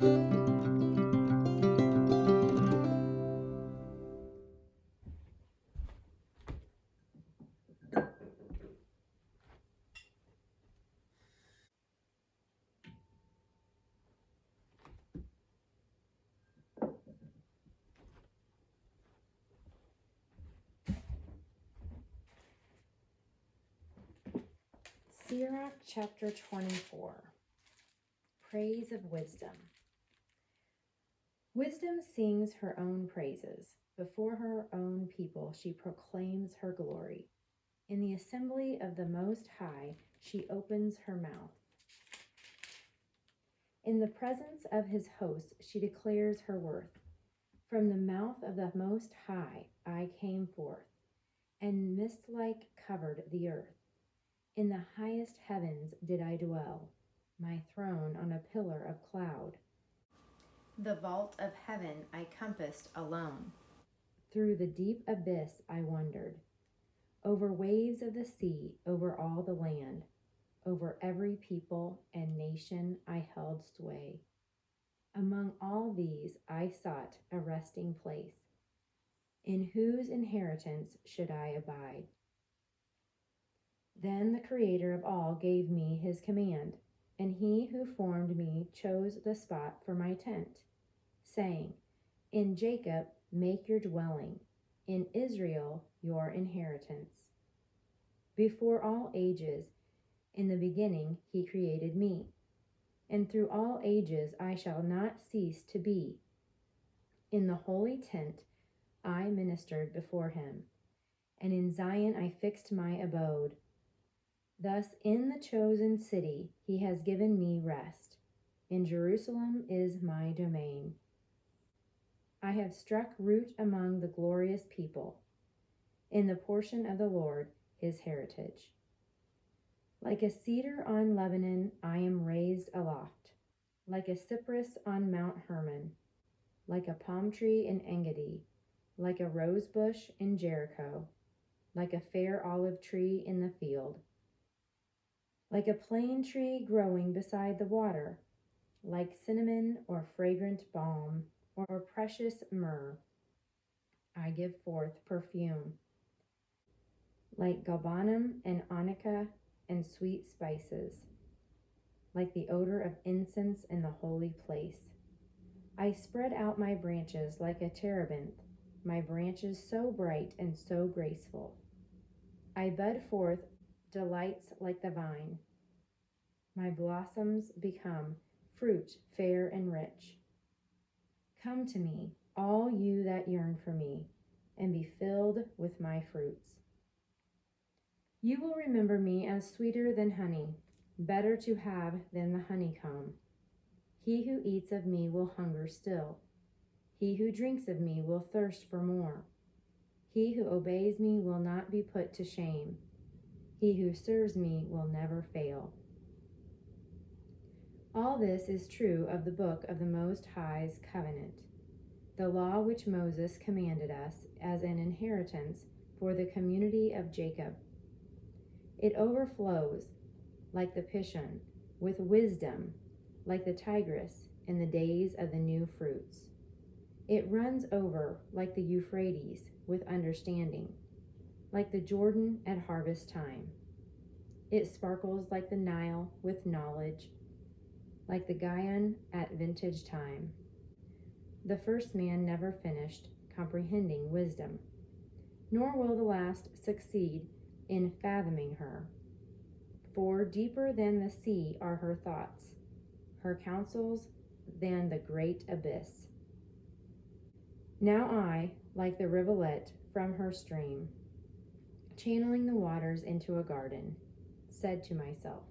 Sirach chapter 24. Praise of Wisdom. Wisdom sings her own praises. Before her own people she proclaims her glory. In the assembly of the Most High she opens her mouth. In the presence of his hosts she declares her worth. From the mouth of the Most High I came forth, and mist-like covered the earth. In the highest heavens did I dwell, my throne on a pillar of cloud. The vault of heaven I compassed alone. Through the deep abyss I wandered, over waves of the sea, over all the land, over every people and nation I held sway. Among all these I sought a resting place. In whose inheritance should I abide? Then the Creator of all gave me his command, and he who formed me chose the spot for my tent, saying, In Jacob make your dwelling, in Israel your inheritance. Before all ages, in the beginning he created me, and through all ages I shall not cease to be. In the holy tent I ministered before him, and in Zion I fixed my abode. Thus in the chosen city he has given me rest. In Jerusalem is my domain. I have struck root among the glorious people, in the portion of the Lord his heritage. Like a cedar on Lebanon I am raised aloft, like a cypress on Mount Hermon, like a palm tree in Engedi, like a rose bush in Jericho, like a fair olive tree in the field. Like a plane tree growing beside the water, like cinnamon or fragrant balm or precious myrrh, I give forth perfume. Like galbanum and onycha and sweet spices, like the odor of incense in the holy place. I spread out my branches like a terebinth, my branches so bright and so graceful. I bud forth delights like the vine. My blossoms become fruit fair and rich. Come to me, all you that yearn for me, and be filled with my fruits. You will remember me as sweeter than honey, better to have than the honeycomb. He who eats of me will hunger still. He who drinks of me will thirst for more. He who obeys me will not be put to shame. He who serves me will never fail. All this is true of the book of the Most High's covenant, the law which Moses commanded us as an inheritance for the community of Jacob. It overflows, like the Pishon, with wisdom, like the Tigris in the days of the new fruits. It runs over, like the Euphrates, with understanding, like the Jordan at harvest time. It sparkles like the Nile with knowledge, like the Gihon at vintage time. The first man never finished comprehending wisdom, nor will the last succeed in fathoming her. For deeper than the sea are her thoughts, her counsels than the great abyss. Now I, like the rivulet from her stream, channeling the waters into a garden, said to myself,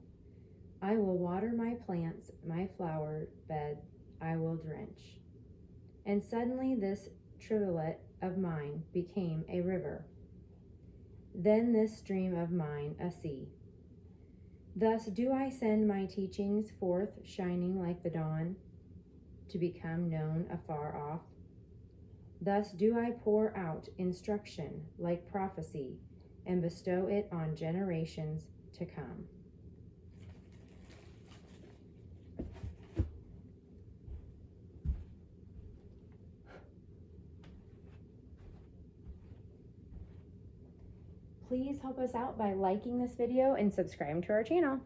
I will water my plants, my flower bed I will drench. And suddenly this rivulet of mine became a river. Then this stream of mine a sea. Thus do I send my teachings forth shining like the dawn, to become known afar off. Thus do I pour out instruction like prophecy, and bestow it on generations to come. please help us out by liking this video and subscribing to our channel.